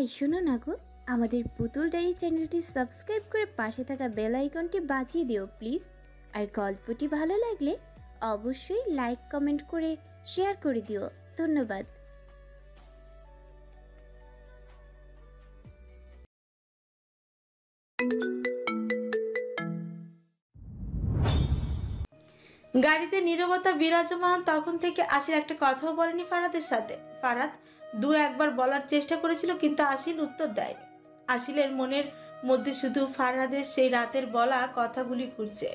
এই শোনো না গো, আমাদের পুতুল ডায়েরি চ্যানেলটি সাবস্ক্রাইব করে পাশে থাকা বেল আইকনটি বাজিয়ে দিও প্লিজ। আর গল্পটি ভালো লাগলে অবশ্যই লাইক কমেন্ট করে শেয়ার করে দিও। ধন্যবাদ। গাড়িতে নীরবতা বিরাজমান। তখন থেকে আসিল একটা কথাও বলেনি ফারাদের সাথে। ফারাদ একবার বলার চেষ্টা করেছিল, কিন্তু আসিল উত্তর দেয়নি। আসিলের মনের মধ্যে শুধু ফারহাদের সেই রাতের বলা কথাগুলি ঘুরছে।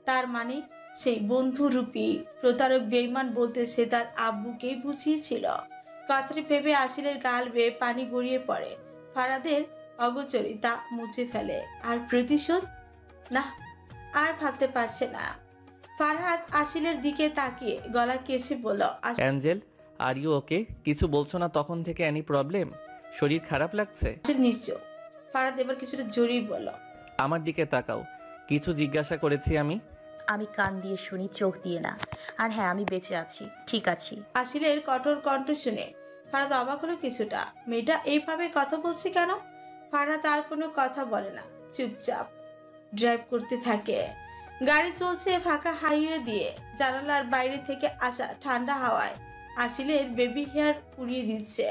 তার মানে সেই বন্ধুরূপী প্রতারক বেঈমান বলতে সে তার আব্বুকেই বুঝিয়েছিল। কথাটি ভেবে আসিলের গাল বেয়ে পানি গড়িয়ে পড়ে। ফারহাদের অগোচরিতা মুছে ফেলে। আর প্রতিশোধ? না, আর ভাবতে পারছে না। ফারহাদ আসিলের দিকে তাকিয়ে গলা কেসে বলল, অ্যাঞ্জেল, আর ইউ ওকে? কিছু বলছো না তখন থেকে? Any problem? শরীর খারাপ লাগছে? নিশ্চয়। ফারহাদ এবার কিছুটা জোরেই বলল, আমার দিকে তাকাও। কিছু জিজ্ঞাসা করেছি আমি? আমি কান দিয়ে শুনি, চোখ দিয়ে না। আর হ্যাঁ, আমি বেঁচে আছি, ঠিক আছি। আসিলের কঠোর কণ্ঠ শুনে ফারহাদ অবাক হলো কিছুটা। মেয়েটা এইভাবে কথা বলছে কেন? ফারহাদ আর কোনো কথা বলে না, চুপচাপ ড্রাইভ করতে থাকে। গাড়ি চলছে ফাঁকা হাইওয়ে দিয়ে। জানালার বাইরে থেকে আসা ঠান্ডা হাওয়ায় আসিলের বেবি হেয়ার উড়িয়ে দিচ্ছে।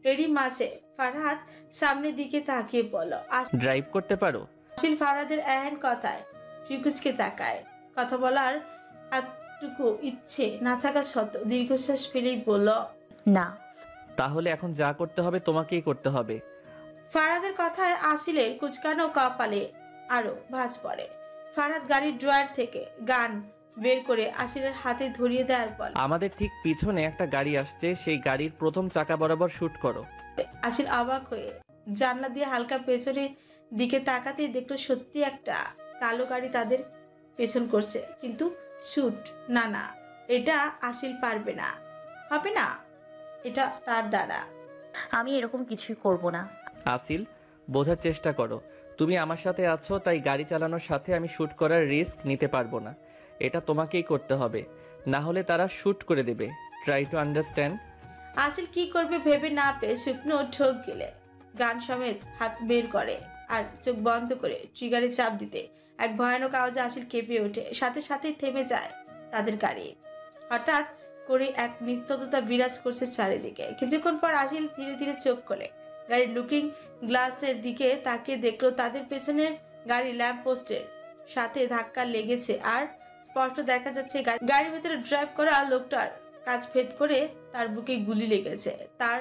এরই মাঝে ফারহাদ সামনের দিকে তাকিয়ে বলল, ড্রাইভ করতে পারো? আসিল ফারহাদের এহেন কথায় রিকুজকে তাকায়। কথা বলার এতটুকু ইচ্ছে না থাকা সত্ত্বেও দীর্ঘশ্বাস ফেলেই বলল, না। তাহলে এখন যা করতে হবে তোমাকেই করতে হবে। ফারহাদের কথায় আসিলের কুচকানো কপালে আরো ভাঁজ পড়ে। ফারহাদ গাড়ির ড্রয়ার থেকে গান বের করে আসিলের হাতে ধরিয়ে দেওয়ার পর, আমাদের ঠিক পিছনে একটা গাড়ি আসছে, সেই গাড়ির প্রথম চাকা বরাবর শুট করো। আসিল অবাক হয়ে জানলা দিয়ে হালকা পেছনের দিকে তাকাতেই দেখলো সত্যি একটা কালো গাড়ি তাদের পেছন করছে। কিন্তু শুট না, না, এটা আসিল পারবে না, হবে না, এটা তার দ্বারা। আমি এরকম কিছুই করব না। আসিল, বোঝার চেষ্টা করো। তুমি আমার সাথে আছো, তাই গাড়ি চালানোর সাথে আমি শুট করার রিস্ক নিতে পারবো না। এটা তোমাকেই করতে হবে, না হলে তারা শুট করে দেবে। Try to understand. আসিল কি করবে ভেবে না পেয়ে শুকনো ঠোক গেলে গান সমেত হাত বের করে আর চোখ বন্ধ করে ট্রিগারে চাপ দিতে এক ভয়ানক আওয়াজে আসিল কেঁপে ওঠে। সাথে সাথেই থেমে যায় তাদের গাড়ি। হঠাৎ করে এক নিস্তব্ধতা বিরাজ করছে চারিদিকে। কিছুক্ষণ পর আসিল ধীরে ধীরে চোখ খোলে। গাড়ির লুকিং গ্লাসের দিকে তাকিয়ে দেখলো তাদের পেছনের গাড়ি ল্যাম্প পোস্টের সাথে ধাক্কা লেগেছে। আর স্পষ্ট দেখা যাচ্ছে গাড়ির ভেতরে ড্রাইভ করা লোকটার কাঁচ ভেদ করে তার বুকে গুলি লেগেছে। তার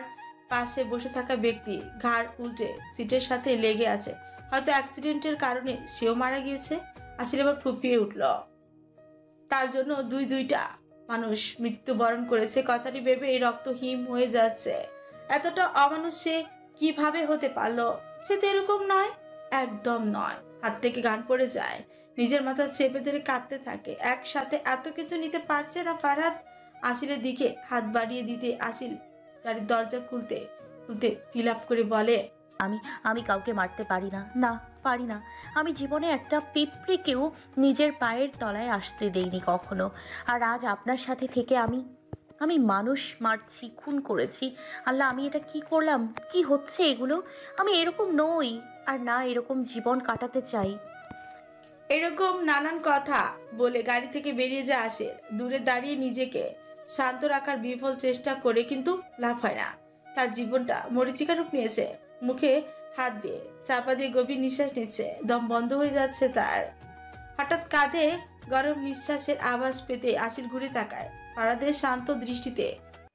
পাশে বসে থাকা ব্যক্তি ঘাড় উল্টে সিটের সাথে লেগে আছে। হয়তো অ্যাক্সিডেন্টের কারণে সেও মারা গিয়েছে। আসিল এবার ফুপিয়ে উঠল। তার জন্য দুইটা মানুষ মৃত্যুবরণ করেছে। কথাটি ভেবে এই রক্ত হিম হয়ে যাচ্ছে। এতটা অমানুষ সে কিভাবে হতে পারলো? সে তো এরকম নয়, একদম নয়। হাত থেকে গান পড়ে যায়। নিজের মাথা চেপে ধরে কাঁদতে থাকে। একসাথে এত কিছু নিতে পারছে না ফারহাদ। আসিলের দিকে হাত বাড়িয়ে দিতে আসিল গাড়ির দরজা খুলতে খুলতে ফিল করে বলে, আমি কাউকে মারতে পারি না, না পারি না। আমি জীবনে একটা পিঁপড়েকেও নিজের পায়ের তলায় আসতে দেইনি কখনো। আর আজ আপনার সাথে থেকে আমি মানুষ মারছি, খুন করেছি। আল্লাহ, আমি এটা কি করলাম? কি হচ্ছে এগুলো? আমি এরকম নই, আর না এরকম জীবন কাটাতে চাই। এরকম নানান কথা বলে গাড়ি থেকে বেরিয়ে যায় আসিল। দূরে দাঁড়িয়ে নিজেকে শান্ত রাখার বিফল চেষ্টা করে, কিন্তু লাভ হয় না। তার জীবনটা মরীচিকা রূপ নিয়েছে। মুখে হাত দিয়ে চাপা দিয়ে গভীর নিঃশ্বাস নিচ্ছে। দম বন্ধ হয়ে যাচ্ছে তার। হঠাৎ কাঁধে গরম নিঃশ্বাসের আভাস পেতে আসিল ঘুরে তাকায়। ফারহাদের শান্ত দৃষ্টিতে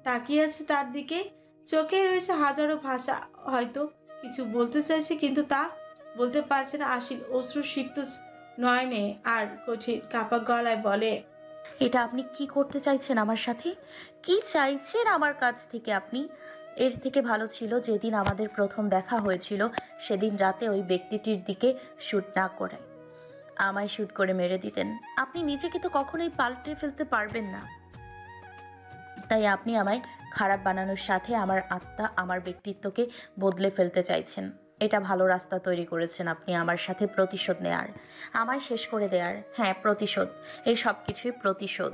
তাকিয়ে আছে তার দিকে। চোখে রয়েছে হাজারো ভাষা। হয়তো কিছু বলতে চাইছে, কিন্তু তা বলতে পারছে না। আসিল অশ্রু সিক্ত নয়নে আর কঠিন কাপা গলায় বলে, এটা আপনি কি করতে চাইছেন আমার সাথে? কি চাইছেন আমার কাছ থেকে আপনি? এর থেকে ভালো ছিল যেদিন আমাদের প্রথম দেখা হয়েছিল সেদিন রাতে ওই ব্যক্তিটির দিকে শুট না করে আমায় শুট করে মেরে দিতেন। আপনি নিজেকে তো কখনোই পাল্টে ফেলতে পারবেন না, তাই আপনি আমায় খারাপ বানানোর সাথে আমার আত্মা, আমার ব্যক্তিত্বকে বদলে ফেলতে চাইছেন। এটা ভালো রাস্তা তৈরি করেছেন আপনি আমার সাথে প্রতিশোধ নেয়ার, আমায় শেষ করে দেয়ার। হ্যাঁ, প্রতিশোধ। এই সব কিছুই প্রতিশোধ।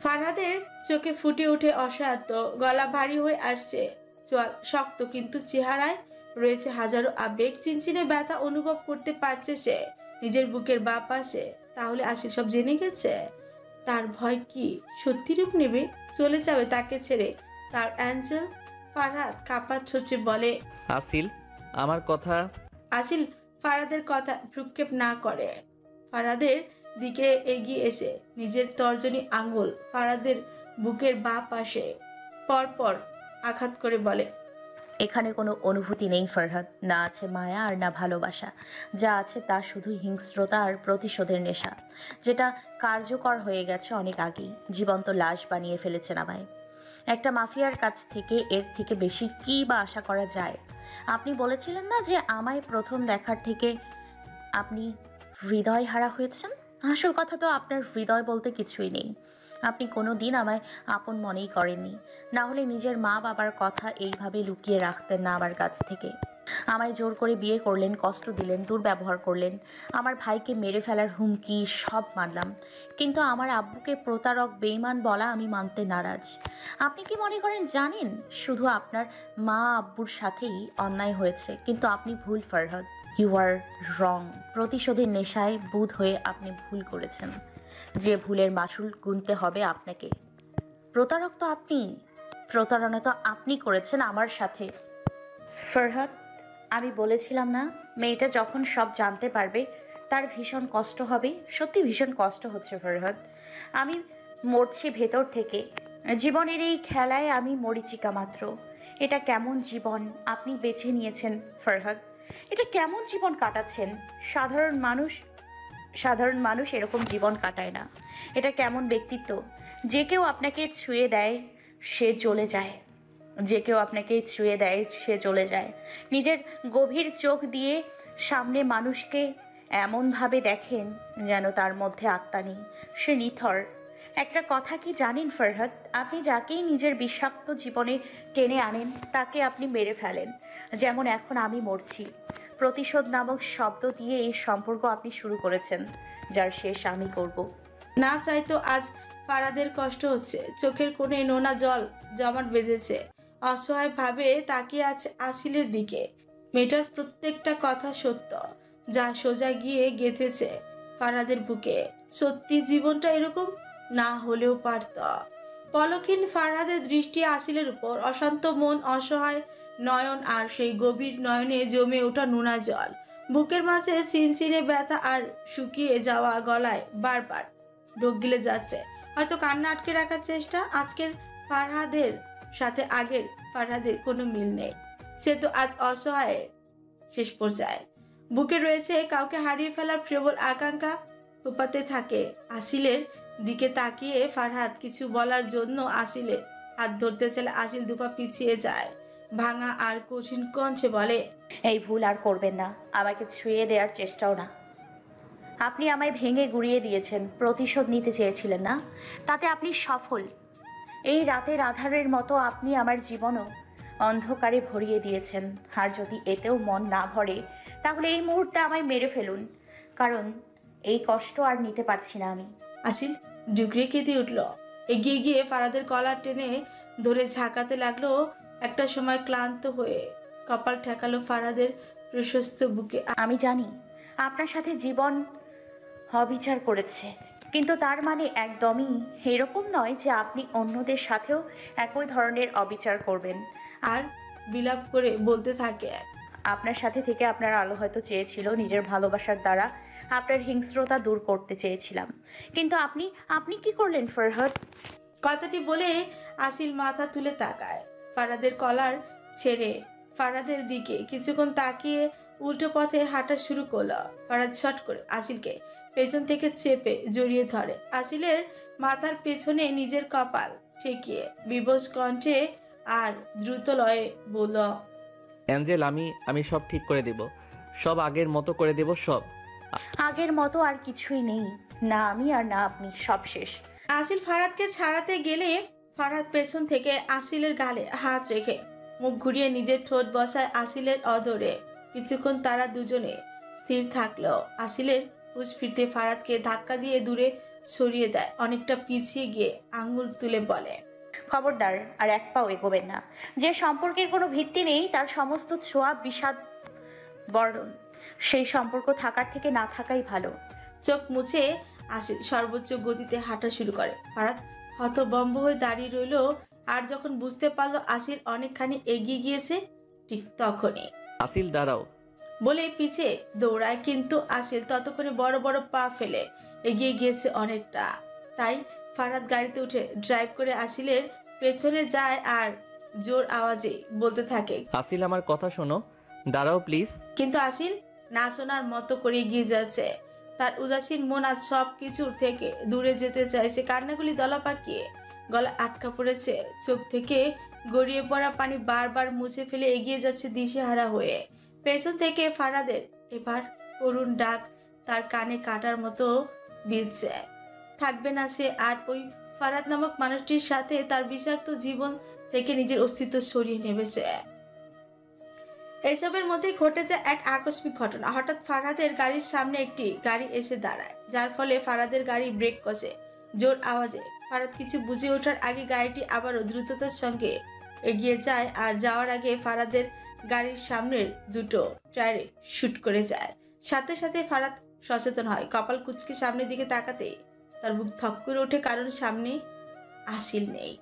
ফারহাদের চোখে ফুটে ওঠে অসহায়ত্ব। গলা ভারী হয়ে আসছে, চোয়াল শক্ত, কিন্তু চেহারায় রয়েছে হাজারো আবেগ। চিনচিনে ব্যথা অনুভব করতে পারছে সে নিজের বুকের বাঁ পাশে। তাহলে আশিক সব জেনে গেছে? তার ভয় কি সত্যি রূপ নেবে? চলে যাবে তাকে ছেড়ে তার অ্যাঞ্জেল? ফারহাদ কাপা ছোটে বলে, আসিল, আমার কথা। আসিল ফারাদের কথা ভ্রুক্ষেপ না করে ফারাদের দিকে এগিয়ে এসে নিজের তর্জনী আঙ্গুল ফারাদের বুকের বাঁ পাশে পরপর আঘাত করে বলে, এখানে কোনো অনুভূতি নেই ফরহাদ, না আছে মায়া আর না ভালোবাসা। যা আছে তা শুধু হিংস্রতা আর প্রতিশোধের নেশা, যেটা কার্যকর হয়ে গেছে অনেক আগেই। জীবন্ত লাশ বানিয়ে ফেলেছেন আমায়। একটা মাফিয়ার কাছ থেকে এর থেকে বেশি কী বা আশা করা যায়? আপনি বলেছিলেন না যে আমায় প্রথম দেখার থেকে আপনি হৃদয় হারা হয়েছেন? আসল কথা তো আপনার হৃদয় বলতে কিছুই নেই। আপনি কোনো দিন আমায় আপন মনেই করেননি। না হলে নিজের মা বাবার কথা এইভাবে লুকিয়ে রাখতেন না আমার কাছ থেকে। আমায় জোর করে বিয়ে করলেন, কষ্ট দিলেন, দুর্ব্যবহার করলেন, আমার ভাইকে মেরে ফেলার হুমকি সব মানলাম। কিন্তু আমার আব্বুকে প্রতারক বেঈমান বলা আমি মানতে নারাজ। আপনি কি মনে করেন জানেন শুধু আপনার মা আব্বুর সাথেই অন্যায় হয়েছে? কিন্তু আপনি ভুল ফরহাদ, ইউ আর রং। প্রতিশোধের নেশায় বুঁদ হয়ে আপনি ভুল করেছেন। যে ভুলের মাসুল গুনতে হবে আপনাকে। প্রতারক তো আপনি, প্রতারণা তো আপনি করেছেন আমার সাথে। ফরহাদ, আমি বলেছিলাম না মেয়েটা যখন সব জানতে পারবে তার ভীষণ কষ্ট হবে? সত্যি ভীষণ কষ্ট হচ্ছে ফরহাদ। আমি মরছি ভেতর থেকে। জীবনের এই খেলায় আমি মরীচিকা মাত্র। এটা কেমন জীবন আপনি বেছে নিয়েছেন ফরহাদ? এটা কেমন জীবন কাটাচ্ছেন? সাধারণ মানুষ এরকম জীবন কাটায় না। এটা কেমন ব্যক্তিত্ব? যে কেউ আপনাকে ছুঁয়ে দেয় সে চলে যায়। যে কেউ আপনাকে ছুঁয়ে দেয় সে চলে যায়। নিজের গভীর চোখ দিয়ে সামনে মানুষকে এমনভাবে দেখেন যেন তার মধ্যে আত্মা নেই, সে নিথর। একটা কথা কি জানেন ফরহাদ, আপনি যাকেই নিজের বিষাক্ত জীবনে টেনে আনেন তাকে আপনি মেরে ফেলেন। যেমন এখন আমি মরছি। প্রতিশোধ নামক শব্দ দিয়ে এই সম্পর্ক আপনি শুরু করেছেন, যার শেষ আমি করব। না চাইতো আজ ফারাদের কষ্ট হচ্ছে। চোখের কোণে নোনা জল জমাট বেঁধেছে। অসহায় ভাবে তাকিয়ে আছে আসিলের দিকে। মেয়েটার প্রত্যেকটা কথা সত্য, যা সোজা গিয়ে গেঁথেছে ফারাদের বুকে। সত্যি জীবনটা এরকম না হলেও পারত। পলকহীন ফারহাদের দৃষ্টি আসিলের উপর, অশান্ত মন, অসহায় নয়ন, আর সেই গভীর নয়নে জমে ওঠা নোনা জল। বুকের মাঝে চিনচিনে ব্যথা আর শুকিয়ে যাওয়া গলায় বারবার ঢোক গিলে যাচ্ছে। হয়তো কান্না আটকে রাখার চেষ্টা। আজকের ফারহাদের সাথে আগের ফারহাদের কোনো মিল নেই। সে তো আজ অসহায় শেষ পর্যায়ে। বুকে রয়েছে কাউকে হারিয়ে ফেলার প্রবল আকাঙ্ক্ষা। ফুপাতে থাকে। আসিলের দিকে তাকিয়ে ফারহাদ কিছু বলার জন্য আসিলের হাত ধরতে চাইলে আসিল দুপা পিছিয়ে যায়। ভাঙা আর কঠিন কণ্ঠে বলে, এই ভুল আর করবেন না। আমাকে ছুঁয়ে দেওয়ার চেষ্টাও না। আপনি আমায় ভেঙে গুঁড়িয়ে দিয়েছেন, প্রতিশোধ নিতে চেয়েছিলেন না? তাতে আপনি সফল। এই রাতের আধারের মতো আপনি আমার জীবনও অন্ধকারে ভরিয়ে দিয়েছেন। আর যদি এতেও মন না ভরে তাহলে এই মুহূর্তে আমায় মেরে ফেলুন, কারণ এই কষ্ট আর নিতে পারছি না আমি। আসিল ডুকরে কেঁদে উঠল। এগিয়ে গিয়ে ফারাদের কলার টেনে ধরে ঝাঁকাতে লাগলো। একটা সময় ক্লান্ত হয়ে কপাল ঠেকালো ফারাদের প্রশস্ত বুকে। আমি জানি আপনার সাথে জীবন অবিচার করেছে, কিন্তু তার মানে একদমই এরকম নয় যে আপনি অন্যদের সাথেও একই ধরনের অবিচার করবেন। আর বিলাপ করে বলতে থাকে, আপনার সাথে থেকে আপনার আলো হয়তো চেয়েছিল নিজের ভালোবাসার দ্বারা আপনার হিংস্রতা দূর করতে চেয়েছিলাম, কিন্তু আপনি কি করলেন ফরহাদ? কথাটি বলে আসিল মাথা তুলে তাকায় ফারাদের কলার ছেড়ে ফারাদের দিকে। কিছুক্ষণ তাকিয়ে উল্টো পথে হাঁটা শুরু করলো। ফারাদ ছট করে আসিলকে পেছন থেকে চেপে জড়িয়ে ধরে। আসিলের মাথার পেছনে নিজের কপাল ঠেকিয়ে বিবশ কণ্ঠে আর দ্রুত লয়ে বলল, অ্যাঞ্জেল, আমি সব ঠিক করে দেব। সব আগের মতো করে দেব। সব আগের মতো আর কিছুই নেই, না আমি আর না আপনি, সব শেষ। আসিল ফারাদকে ছাড়াতে গেলে ফারাদ পেছন থেকে আসিলের গালে হাত রেখে মুখ ঘুরিয়ে নিজের ঠোঁট বসায় আসিলের অধরে। কিছুক্ষণ তারা দুজনে স্থির থাকলো। আসিলের হুঁশ ফিরতে ফারাদকে ধাক্কা দিয়ে দূরে সরিয়ে দেয়। অনেকটা পিছিয়ে গিয়ে আঙুল তুলে বলে, খবরদার আর এক পাও এগোবেন না। যে সম্পর্কের কোনো ভিত্তি নেই তার সমস্ত ছোঁয়া বিষাদ বরণ। সেই সম্পর্ক থাকার থেকে না থাকাই ভালো। চোখ মুছে আসিল সর্বোচ্চ গতিতে হাঁটা শুরু করে। ফারাদ হতভম্ব হয়ে দাঁড়িয়ে রইল। আর যখন বুঝতে পারলো আসিল অনেকখানি এগিয়ে গিয়েছে, ঠিক তখনই আসিল দাঁড়াও। বলে পিছে দৌড়ায়, কিন্তু আসিল ততক্ষণে বড় বড় পা ফেলে এগিয়ে গিয়েছে অনেকটা। তাই ফারাদ গাড়িতে উঠে ড্রাইভ করে আসিলের পেছনে যায় আর জোর আওয়াজে বলতে থাকে, আসিল আমার কথা শোনো, দাঁড়াও প্লিজ। কিন্তু আসিল না শোনার মতো করে এগিয়ে যাচ্ছে। তার উদাসীন মন আজ সব কিছুর থেকে দূরে যেতে চাইছে। কান্নাগুলি দলা পাকিয়ে গলা আটকা পড়েছে। চোখ থেকে গড়িয়ে পড়া পানি বারবার মুছে ফেলে এগিয়ে যাচ্ছে দিশেহারা হয়ে। পেছন থেকে ফারাদের এবার করুণ ডাক তার কানে কাটার মতো বিঁধছে। থাকবে না সে আর ওই ফারাদ নামক মানুষটির সাথে। তার বিষাক্ত জীবন থেকে নিজের অস্তিত্ব সরিয়ে নেমেছে। এইসবের মধ্যে ঘটে যায় এক আকস্মিক ঘটনা। হঠাৎ ফারাদের গাড়ির সামনে একটি গাড়ি এসে দাঁড়ায়, যার ফলে ফারাদের গাড়ি ব্রেক কষে জোর আওয়াজে। ফারাদ কিছু বুঝে ওঠার আগে গাড়িটি আবারও দ্রুততার সঙ্গে এগিয়ে যায়, আর যাওয়ার আগে ফারাদের গাড়ির সামনের দুটো টায়ারে শুট করে যায়। সাথে সাথে ফারাদ সচেতন হয়। কপাল কুঁচকে সামনের দিকে তাকাতে তার বুক থপ করে ওঠে, কারণ সামনে আসিল নেই।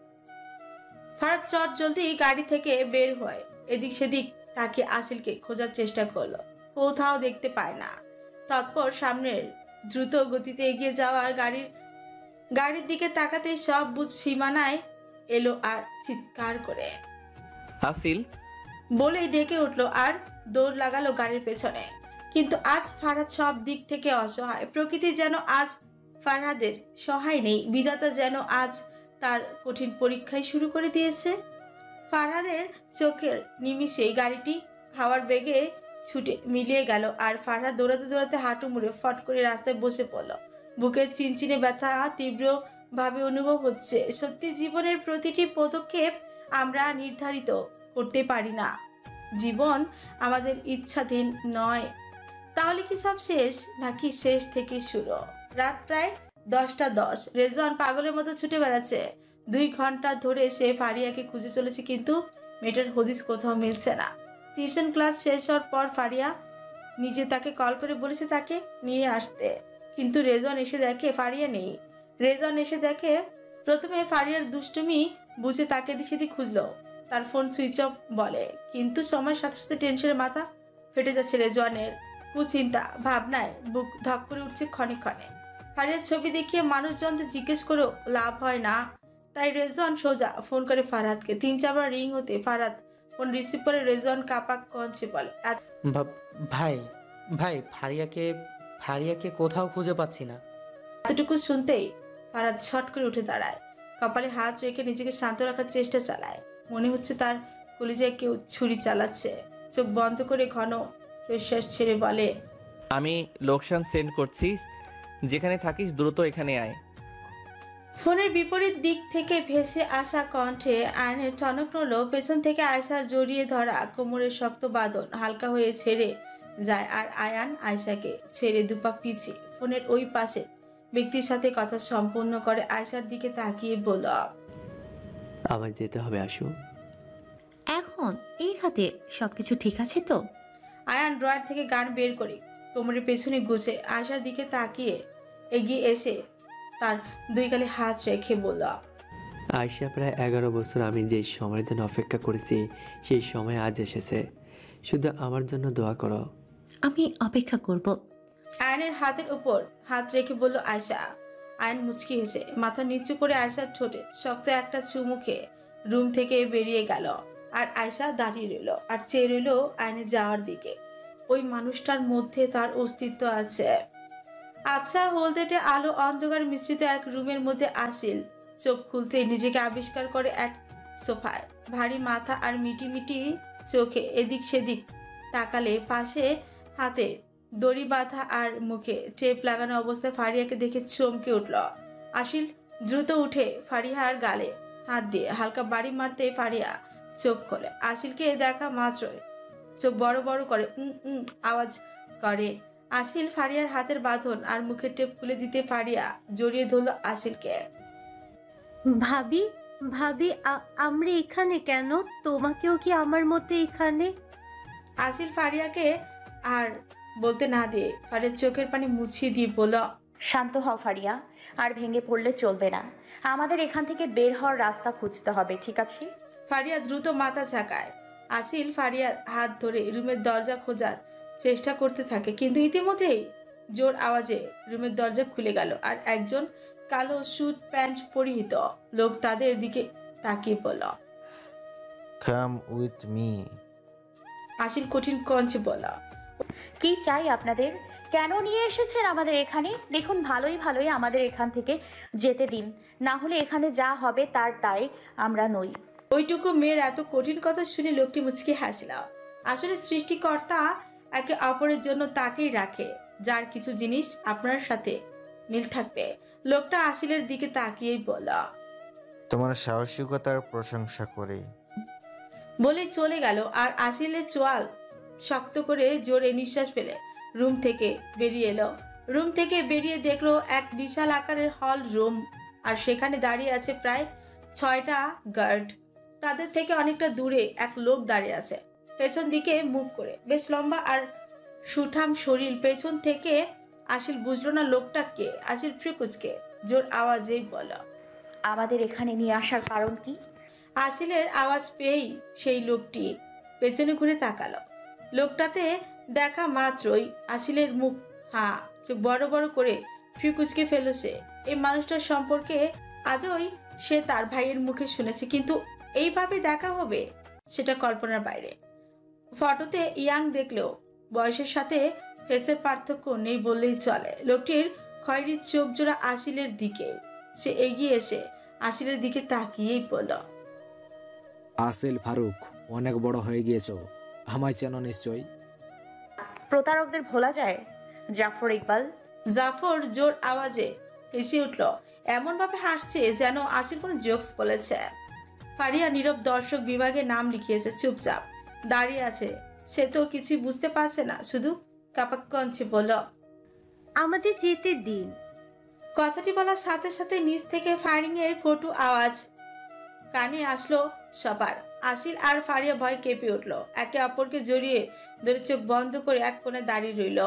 ফারাদ চট জলদি গাড়ি থেকে বের হয়। এদিক সেদিক তাকে আসিলকে খোঁজার চেষ্টা করলো, কোথাও দেখতে পায় না। তৎপর সামনের দ্রুত গতিতে এগিয়ে যাওয়ার গাড়ির দিকে তাকাতে সব বুঝ সীমানায় এলো আর চিৎকার করে আসিল বলেই ডেকে উঠলো আর দৌড় লাগালো গাড়ির পেছনে। কিন্তু আজ ফারহাদ সব দিক থেকে অসহায়। প্রকৃতি যেন আজ ফারহাদের সহায় নেই। বিধাতা যেন আজ তার কঠিন পরীক্ষায় শুরু করে দিয়েছে। ফারহাদের চোখের নিমিষেই গাড়িটি হাওয়ার বেগে ছুটে মিলিয়ে গেল, আর ফারহাদ দৌড়াতে দৌড়াতে হাঁটু মুড়ে ফট করে রাস্তায় বসে পড়ল। বুকের চিনচিনে ব্যথা তীব্রভাবে অনুভব হচ্ছে। সত্যি জীবনের প্রতিটি পদক্ষেপ আমরা নির্ধারিত করতে পারি না। জীবন আমাদের ইচ্ছাধীন নয়। তাহলে কি সব শেষ, নাকি শেষ থেকে শুরু? রাত প্রায় 10টা 10। রেজওয়ান পাগলের মতো ছুটে বেড়াচ্ছে। 2 ঘন্টা ধরে সে ফারিয়াকে খুঁজে চলেছে, কিন্তু মেয়েটার হদিস কোথাও মিলছে না। টিউশন ক্লাস শেষ হওয়ার পর ফারিয়া নিজে তাকে কল করে বলেছে তাকে নিয়ে আসতে, কিন্তু রেজওয়ান এসে দেখে ফারিয়া নেই। রেজওয়ান এসে দেখে প্রথমে ফারিয়ার দুষ্টুমি বুঝে তাকে দিক সেদিক খুঁজলো। তার ফোন সুইচ অফ বলে, কিন্তু সময়ের সাথে সাথে টেনশনে মাথা ফেটে যাচ্ছে রেজওয়ানের। কুচিন্তা ভাবনায় বুক ধক করে উঠছে ক্ষণে ক্ষণে। ফারিয়ার ছবি দেখিয়ে মানুষজনদের জিজ্ঞেস করেও লাভ হয় না, তাই রেজওয়ান সোজা ফোন করে ফারহাদকে। 3-4 বার রিং হতে ফারহাদ ফোন রিসিভ করে রেজওয়ান কাপা কঞ্চে বলে, ভাই ভাই ফারিয়াকে কোথাও খুঁজে পাচ্ছি না। এতটুকু শুনতেই ফারহাদ ছট করে উঠে দাঁড়ায়। কপালে হাত রেখে নিজেকে শান্ত রাখার চেষ্টা চালায়। মনে হচ্ছে তার কলিজায় কেউ ছুরি চালাচ্ছে। চোখ বন্ধ করে ঘন নিঃশ্বাস ছেড়ে বলে, আমি লোকেশন সেন্ড করছি, যেখানে থাকিস দ্রুত এখানে আয়। ফোনের বিপরীত দিক থেকে ভেসে আসা কণ্ঠে আয়নের টনক নড়ল। পেছন থেকে আয়সার জড়িয়ে ধরা কোমরের শক্ত বাঁধন হালকা হয়ে ছেড়ে যায়, আর আয়ান আয়সাকে ছেড়ে দুপা পিছিয়ে ফোনের ওই পাশে ব্যক্তির সাথে কথা সম্পূর্ণ করে আয়সার দিকে তাকিয়ে বলল, আমার যেতে হবে, আসো। এখন এই রাতে সবকিছু ঠিক আছে তো? আয়ান ড্রয়ার থেকে গান বের করে কোমরের পেছনে গুছে আয়সার দিকে তাকিয়ে এগিয়ে এসে তার 2 গালে হাত রেখে বলল, আয়শা, প্রায় 11 বছর আমি যে সময়ের জন্য অপেক্ষা করেছি, সেই সময় আজ এসেছে। শুধু আমার জন্য দোয়া করো। আমি অপেক্ষা করব। আয়নের হাতের উপর হাত রেখে বলল আয়সা। আয়ন মুচকি হেসে মাথা নিচু করে আয়সার ঠোঁটে শক্ত একটা চুমুকে রুম থেকে বেরিয়ে গেল। আর আয়সা দাঁড়িয়ে রইল আর চেয়ে রইল আয়নের যাওয়ার দিকে। ওই মানুষটার মধ্যে তার অস্তিত্ব আছে। আবছা হলদেটে আলো অন্ধকার মিশ্রিত এক রুমের মধ্যে আসিল চোখ খুলতে নিজেকে আবিষ্কার করে এক সোফায়। ভারী মাথা আর মিটি মিটি চোখে এদিক সেদিক তাকালে পাশে হাতে দড়ি বাঁধা আর মুখে টেপ লাগানো অবস্থায় ফারিয়াকে দেখে চমকে উঠল। আসিল দ্রুত উঠে ফারিয়ার গালে হাত দিয়ে হালকা বাড়ি মারতে ফারিয়া চোখ খোলে। আসিলকে দেখা মাত্রই চোখ বড় বড় করে আওয়াজ করে। আসিল ফারিয়ার হাতের বাঁধন আর মুখের টেপ খুলে দিতে ফারিয়া জড়িয়ে ধরল আসিলকে। ভাবি, ভাবি আমরা এখানে কেন? তোমাকেও কি আমার মতো এখানে? আসিল ফারিয়াকে আর বলতে না দিয়ে ফারিয়ার চোখের পানি মুছিয়ে দিয়ে বলল, শান্ত হও ফারিয়া, আর ভেঙে পড়লে চলবে না। আমাদের এখান থেকে বের হওয়ার রাস্তা খুঁজতে হবে, ঠিক আছে? ফারিয়া দ্রুত মাথা ঝাঁকায়। আসিল ফারিয়ার হাত ধরে রুমের দরজা খোঁজার চেষ্টা করতে থাকে, কিন্তু ইতিমধ্যেই জোর আওয়াজে রুমের দরজা খুলে গেল আর একজন কালো স্যুট প্যান্ট পরিহিত লোক তাদের দিকে তাকিয়ে বলল, কাম উইথ মি। আসিল কঠিন কঞ্চে বলল, কি চাই আপনাদের? কেন নিয়ে এসেছেন আমাদের এখানে? দেখুন, ভালোই ভালোই আমাদের এখান থেকে যেতে দিন, না হলে এখানে যা হবে তার দায় আমরা নই। ওইটুকু মেয়ের এত কঠিন কথা শুনে লোকটি মুচকি হাসিল। আসলে সৃষ্টিকর্তা একে অপরের জন্য তাকেই রাখে যার কিছু জিনিস আপনার সাথে মিল থাকবে। লোকটা আসিলের দিকে তাকিয়েই বলল, তোমার সাহসিকতার প্রশংসা করি। বলে চলে গেল। আর আসিলের চোয়াল শক্ত করে জোরে নিঃশ্বাস ফেলে রুম থেকে বেরিয়ে এলো। রুম থেকে বেরিয়ে দেখলো এক বিশাল আকারের হল রুম, আর সেখানে দাঁড়িয়ে আছে প্রায় 6টা গার্ড। তাদের থেকে অনেকটা দূরে এক লোক দাঁড়িয়ে আছে, পেছন দিকে মুখ করে, বেশ লম্বা আর সুঠাম শরীর। পেছন থেকে আসিল বুঝলো না লোকটা কে। আসিল ফ্রিকুচকে জোর আওয়াজেই বলল, আমাদের এখানে নিয়ে আসার কারণ কি? আসিলের আওয়াজ পেয়েই সেই লোকটি পেছনে ঘুরে তাকালো। লোকটাতে দেখা মাত্রই আসিলের মুখ চোখ বড় বড় করে ফ্রিকুচকে ফেল সে। এই মানুষটার সম্পর্কে আজই সে তার ভাইয়ের মুখে শুনেছে, কিন্তু এইভাবে দেখা হবে সেটা কল্পনার বাইরে। ফটোতে ইয়াং দেখলেও বয়সের সাথে ফেসের পার্থক্য নেই বললেই চলে। লোকটির খয়েরি চোখ জোড়া আসিলের দিকে। সে এগিয়ে এসে আসিলের দিকে তাকিয়েই বলল, আসিল ফারুক, অনেক বড় হয়ে গিয়েছো, আমায় চেনো নিশ্চয়ই। প্রতারকদের ভোলা যায়? জাফর ইকবাল। জাফর জোর আওয়াজে হেসে উঠল, এমন ভাবে হাসছে যেন আসিল কোনো জোকস বলেছে। ফারিয়া নীরব দর্শক বিভাগে নাম লিখিয়েছে, চুপচাপ দাঁড়িয়ে আছে। সে তো কিছুই বুঝতে পারছে না, শুধু কাপাক কঞ্চে বলল, আমাদের যেতে দিন। কথাটি বলার সাথে সাথে নিচ থেকে ফায়ারিং এর কটু আওয়াজ কানে আসলো সবার। আসিল আর ফারিয়া ভয় কেঁপে উঠলো, একে অপরকে জড়িয়ে ধরে চোখ বন্ধ করে এক কোণে দাঁড়িয়ে রইল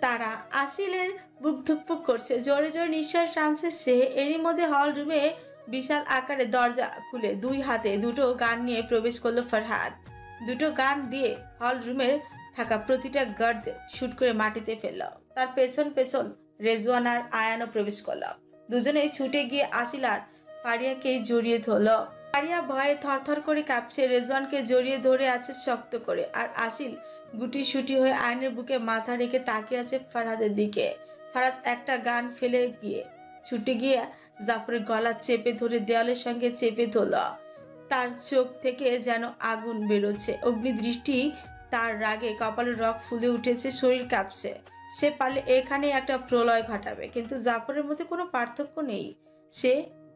তারা। আসিলের বুক ধুকপুক করছে, জোরে জোরে নিঃশ্বাস টানছে সে। এরই মধ্যে হল রুমে বিশাল আকারে দরজা খুলে 2 হাতে 2টো গান নিয়ে প্রবেশ করলো ফরহাদ। 2টো গান দিয়ে হল রুমের থাকা প্রতিটা গার্ড শুট করে মাটিতে ফেলল। তার পেছন পেছন রেজওয়ান আর আয়ানও প্রবেশ করল। দুজনেই ছুটে গিয়ে আসিল আর ফারিয়াকেই জড়িয়ে ধরল। ফারিয়া ভয়ে থরথর করে কাঁপছে, রেজওয়ানকে জড়িয়ে ধরে আছে শক্ত করে। আর আসিল গুটি সুটি হয়ে আয়নের বুকে মাথা রেখে তাকিয়ে আছে ফারহাদের দিকে। ফারহাদ একটা গান ফেলে গিয়ে ছুটে গিয়ে জাফরের গলা চেপে ধরে দেওয়ালের সঙ্গে চেপে ধরল। তার চোখ থেকে যেন আগুন বেরোচ্ছে, অগ্নিদৃষ্টি। তার রাগে কপালের রগ ফুলে উঠেছে, শরীর কাঁপছে। সে পারলে এখানে একটা প্রলয় ঘটাবে, কিন্তু জাফরের মধ্যে কোনো পার্থক্য নেই। সে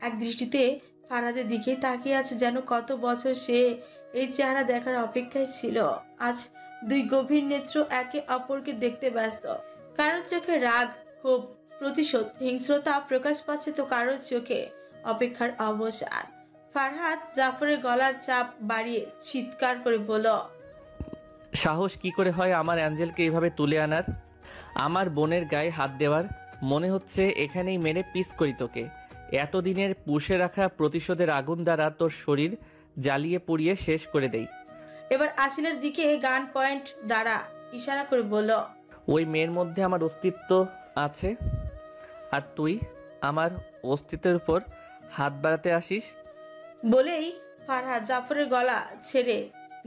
এক দৃষ্টিতে ফারহাদের দিকে তাকিয়ে আছে, যেন কত বছর সে এই চেহারা দেখার অপেক্ষায় ছিল। আজ 2 গভীর নেত্র একে অপরকে দেখতে ব্যস্ত। কারোর চোখে রাগ, ক্ষোভ, প্রতিশোধ, হিংস্রতা প্রকাশ পাচ্ছে, তো কারোর চোখে অপেক্ষার অবসান। ফারহাদ জাফরের গলার চাপ বাড়িয়ে চিৎকার করে বলল, সাহস কি করে হয় আমার অ্যাঞ্জেলকে এইভাবে তুলে আনার, আমার বোনের গায়ে হাত দেওয়ার? মনে হচ্ছে এখানেই মেরে পিস করি তোকে। এতদিনের পুষে রাখা প্রতিশোধের আগুন দ্বারা তোর শরীর জ্বালিয়ে পুড়িয়ে শেষ করে দেই। এবার আসিলের দিকে গান পয়েন্ট দ্বারা ইশারা করে বলল, ওই মেয়ের মধ্যে আমার অস্তিত্ব আছে, আর তুই আমার অস্তিত্বের উপর হাত বাড়াতে আসিস। বলেই ফারহাদ জাফরের গলা ছেড়ে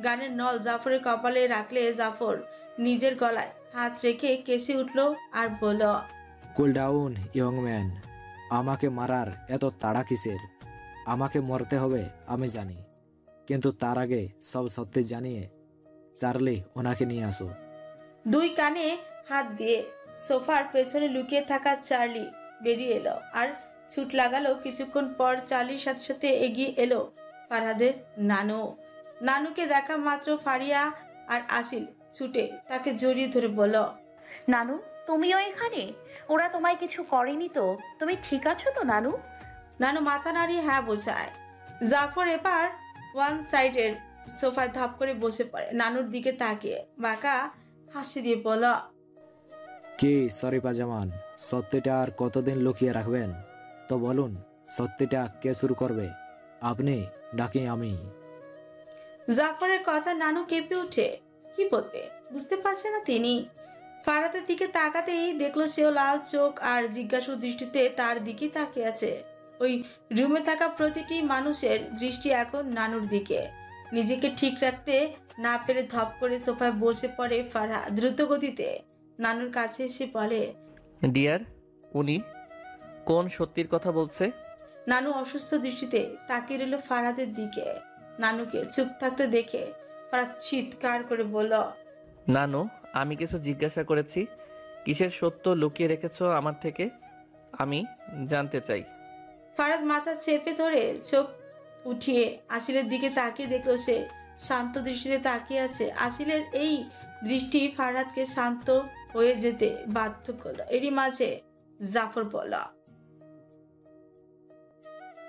গানের নল জাফরের কপালে রাখলে জাফর নিজের গলায় হাত রেখে কেসে উঠল আর বলল, কুল ডাউন ইয়ং ম্যান, আমাকে মারার এত তাড়া কিসের? আমাকে মরতে হবে আমি জানি, কিন্তু তার আগে সব সত্যি জানিয়ে চার্লি ওনাকে নিয়ে আসো। 2 কানে হাত দিয়ে সোফার পেছনে লুকিয়ে থাকা চার্লি বেরিয়ে এলো আর ছুট লাগালো। কিছুক্ষণ পর চার্লির সাথে সাথে এগিয়ে এলো ফারহাদের নানু। নানুকে দেখা মাত্র ফারিয়া আর আসিল ছুটে তাকে জড়িয়ে ধরে বলল, নানু, তুমিও এখানে? ওরা তোমায় কিছু করেনি তো? তুমি ঠিক আছো তো নানু? নানু মাথা নাড়িয়ে হ্যাঁ বোঝায়। জাফর এবার ওয়ান সাইডের সোফায় ধপ করে বসে পড়ে, নানুর দিকে তাকিয়ে বাঁকা হাসি দিয়ে বলল, কি শরীফা জামান, সত্যিটা আর কতদিন লুকিয়ে রাখবেন? তো বলুন, সত্যিটা কে শুরু করবে, আপনি নাকি আমি? জাফরের কথা নানু কেঁপে উঠে। কি বলবে বুঝতে পারছে না তিনি। ফারাতের দিকে তাকাতেই দেখলো সেও লাল চোখ আর জিজ্ঞাসু দৃষ্টিতে তার দিকে তাকিয়ে আছে। ওই রুমে থাকা প্রতিটি মানুষের দৃষ্টি এখন নানুর দিকে। নিজেকে ঠিক রাখতে না পেরে ধপ করে সোফায় বসে পড়ে ফারহা দ্রুত গতিতে। নানুর কাছে এসে বলে, ডিয়ার, উনি কোন সত্যির কথা বলছে? নানু অসুস্থ দৃষ্টিতে তাকিয়ে রইল ফারহাদের দিকে। নানুকে চুপ থাকতে দেখে ফারহাদ চিৎকার করে বলল, নানু, আমি কিছু জিজ্ঞাসা করেছি। কিসের সত্য লুকিয়ে রেখেছো আমার থেকে? আমি জানতে চাই। ফারহাদ মাথা চেপে ধরে চোখ উঠিয়ে আসিলের দিকে তাকিয়ে দেখলো সে শান্ত দৃষ্টিতে তাকিয়ে আছে। আসিলের এই দৃষ্টি ফারহাদকে শান্ত হয়ে যেতে বাধ্য করলো। এরই মাঝে জাফর বলল,